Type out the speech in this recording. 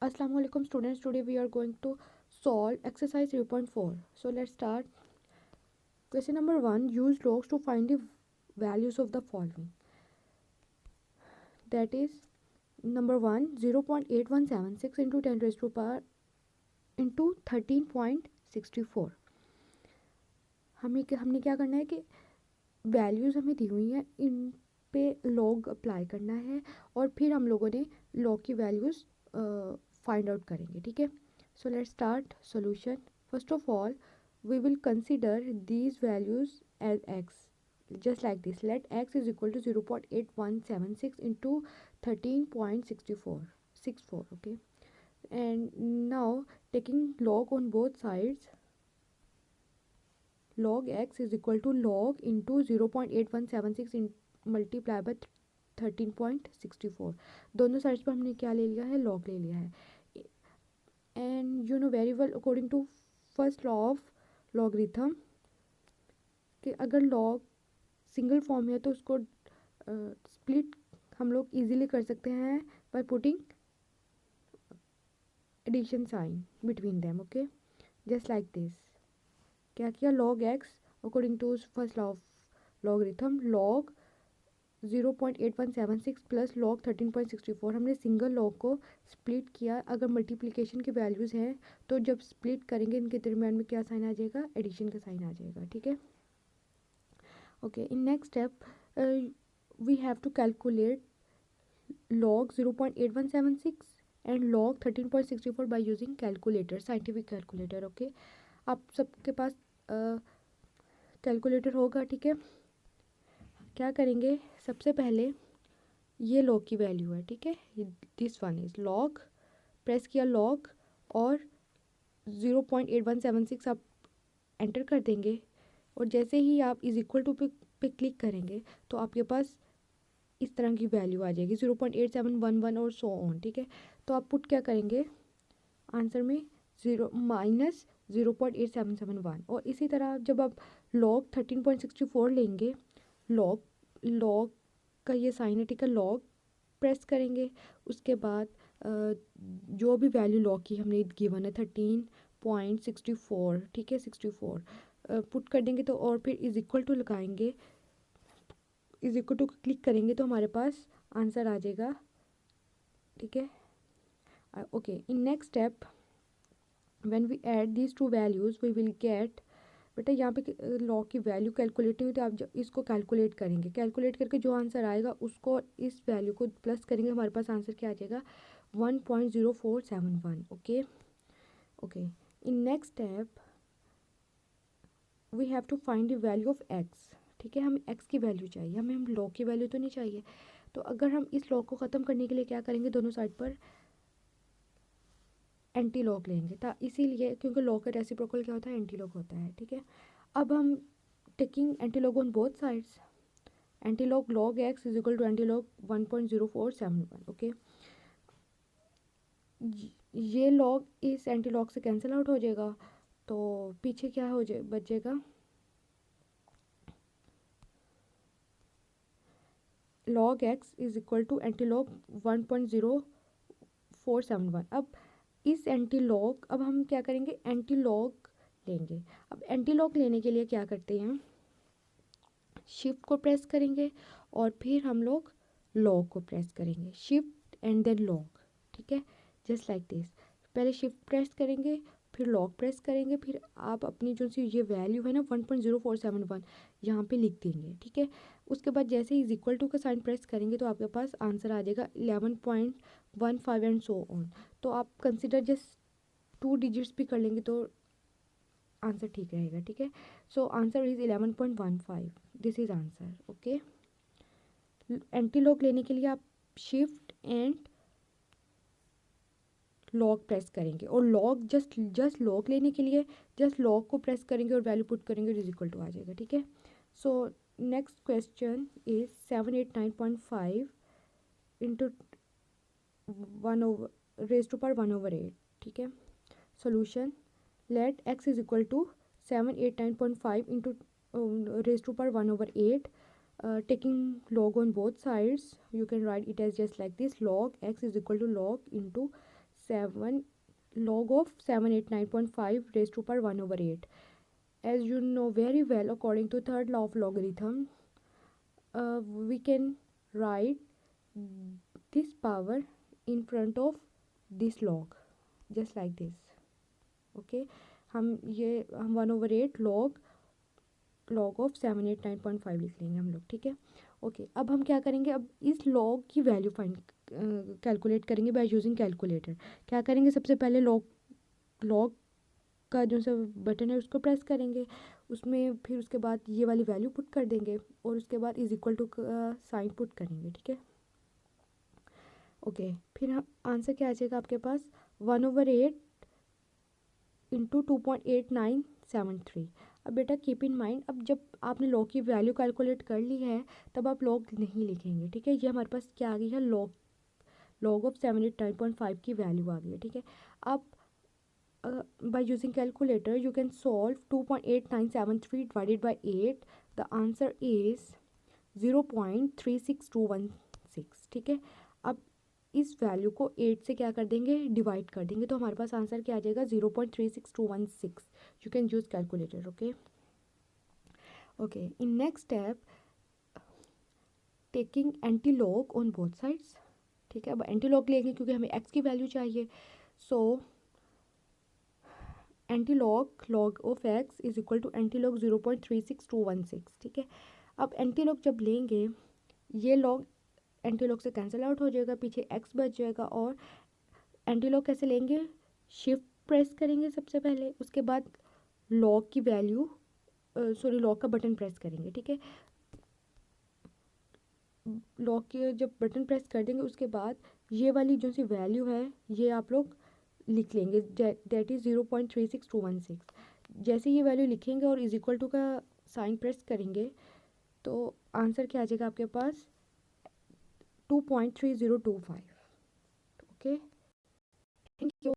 Assalamu alaikum students. Today we are going to solve exercise 3.4. So let's start. Question number 1. Use logs to find the values of the following. That is number 1, 0.8176 into 10 raised to power into 13.64. हमने क्या करना है कि values हमें दी हुई हैं, इन पे log apply करना है और फिर हम लोगों ने लॉग की वैल्यूज़ फाइंड आउट करेंगे. ठीक है. So let's start solution. First of all, we will consider these values as x. Just like this, let x is equal to 0.8176 into 13.64. Okay. And now taking log on both sides, log x is equal to log into 0.8176 multiply by 13.64. दोनों sides पर हमने क्या ले लिया है, log ले लिया है. And you know very well according to first law of logarithm कि अगर log सिंगल फॉर्म है तो उसको स्प्लिट हम लोग इजीली कर सकते हैं by putting addition sign between them. Okay, just like this. क्या किया, log x according to first law of logarithm log 0.8176 plus log 13.64. हमने सिंगल लॉग को स्प्लिट किया. अगर मल्टीप्लिकेशन की वैल्यूज़ हैं तो जब स्प्लिट करेंगे इनके दरमियान में क्या साइन आ जाएगा, एडिशन का साइन आ जाएगा. ठीक है. Okay, in next step we have to calculate log 0.8176 and log 13.64 by using calculator, scientific calculator. Okay, आप सबके पास कैलकुलेटर होगा. ठीक है. क्या करेंगे, सबसे पहले ये लॉग की वैल्यू है. ठीक है, this one is log. Press किया लॉग और 0.8176 आप एंटर कर देंगे और जैसे ही आप इज इक्वल टू पे क्लिक करेंगे तो आपके पास इस तरह की वैल्यू आ जाएगी 0.8711 और सो ऑन. ठीक है, तो आप पुट क्या करेंगे आंसर में -0.8771. और इसी तरह जब आप लॉग 13.64 लेंगे, लॉग का ये साइन है. ठीक है, लॉग प्रेस करेंगे, उसके बाद जो भी वैल्यू लॉग की हमने गिवन है 13.64. ठीक है, 64 पुट कर देंगे तो और फिर इज इक्वल टू लगाएंगे, इज इक्वल टू क्लिक करेंगे तो हमारे पास आंसर आ जाएगा. ठीक है. Okay, in next step when we add these two values we will get. बेटा यहाँ पे लॉग की वैल्यू कैलकुलेट हुई तो आप इसको कैलकुलेट करेंगे. कैलकुलेट करके जो आंसर आएगा उसको इस वैल्यू को प्लस करेंगे, हमारे पास आंसर क्या आ जाएगा 1.0471. Okay. Okay, in next step we have to find the value of x. ठीक है, हमें एक्स की वैल्यू चाहिए, हमें हम लॉग की वैल्यू तो नहीं चाहिए. तो अगर हम इस लॉग को ख़त्म करने के लिए क्या करेंगे, दोनों साइड पर एंटी लॉग लेंगे. इसीलिए क्योंकि लॉग का रेसिप्रोकल क्या होता है, एंटी लॉग होता है. ठीक है, अब हम taking anti log on both sides, anti log log x is equal to anti log 1.0471. Okay, ये लॉग इस एंटी लॉग से कैंसिल आउट हो जाएगा तो पीछे क्या हो जाए बचेगा, log x is equal to anti log 1.0471. अब इस एंटी लॉग, अब हम क्या करेंगे एंटी लॉग लेंगे. अब एंटी लॉग लेने के लिए क्या करते हैं, शिफ्ट को प्रेस करेंगे और फिर हम लोग लॉग को प्रेस करेंगे, शिफ्ट एंड देन लॉग. ठीक है, जस्ट लाइक दिस. पहले शिफ्ट प्रेस करेंगे फिर लॉग प्रेस करेंगे, फिर आप अपनी जो सी ये वैल्यू है ना 1.0471 यहाँ पे लिख देंगे. ठीक है, उसके बाद जैसे ही इज इक्वल टू का साइन प्रेस करेंगे तो आपके पास आंसर आ जाएगा 11.15 एंड सो ऑन. तो आप कंसिडर जस्ट 2 डिजिट्स भी कर लेंगे तो आंसर ठीक रहेगा. ठीक है, so answer is 11.15. This is answer. Okay, anti log लेने के लिए आप शिफ्ट एंड लॉग प्रेस करेंगे और लॉग जस्ट लॉग लेने के लिए जस्ट लॉग को प्रेस करेंगे और वैल्यू पुट करेंगे और इज इक्वल टू आ जाएगा. ठीक है, so next question is 789.5 into 1/8. ठीक है, solution let x is equal to 789.5 into raise to power 1/8. Taking log on both sides you can write it as just like this, log x is equal to log into 789.5 raised to power 1/8. As you know very well, according to third law of logarithm, we can write this power in front of this log, just like this. Okay हम 1/8 log of 789.5 लिख लेंगे हम लोग, ठीक है। Okay, अब हम क्या करेंगे, अब इस लॉग की वैल्यू फाइंड कैलकुलेट करेंगे बाय यूजिंग कैलकुलेटर। क्या करेंगे, सबसे पहले लॉग का जो सा बटन है उसको प्रेस करेंगे, उसमें फिर उसके बाद ये वाली वैल्यू पुट कर देंगे और उसके बाद इज इक्वल टू का साइन पुट करेंगे, ठीक है। ओके, फिर हम आंसर क्या आ जाएगा आपके पास, 1/8 इंटू 2.8973। अब बेटा कीप इन माइंड, अब जब आपने लॉग की वैल्यू कैलकुलेट कर ली है तब आप लॉग नहीं लिखेंगे, ठीक है। ये हमारे पास क्या आ गई है, लॉग ऑफ 789.5 की वैल्यू आ गई है, ठीक है। अब by using calculator you can solve 2.8973 divided by 8, the answer is 0.36216, ठीक है। अब इस वैल्यू को 8 से क्या कर देंगे, डिवाइड कर देंगे, तो हमारे पास आंसर क्या आ जाएगा, 0.36216। You can use calculator, okay. Okay, in next step taking anti log on both sides, ठीक है। अब एंटी लॉग लेंगे क्योंकि हमें एक्स की वैल्यू चाहिए, so anti log of x is equal to anti log 0.36216, ठीक है। अब एंटी लॉग जब लेंगे, ये लॉग एंटी लॉग से कैंसिल आउट हो जाएगा, पीछे एक्स बच जाएगा। और एंटी लॉग कैसे लेंगे, शिफ्ट प्रेस करेंगे सबसे पहले, उसके बाद लॉग की वैल्यू लॉग का बटन प्रेस करेंगे, ठीक है। लॉग के जब बटन प्रेस कर देंगे उसके बाद ये वाली जो सी वैल्यू है ये आप लोग लिख लेंगे, दैट इज़ 0.36216। जैसे ये वैल्यू लिखेंगे और इज इक्वल टू का साइन प्रेस करेंगे तो आंसर क्या आ जाएगा आपके पास, 2.3025, ओके। Thank you.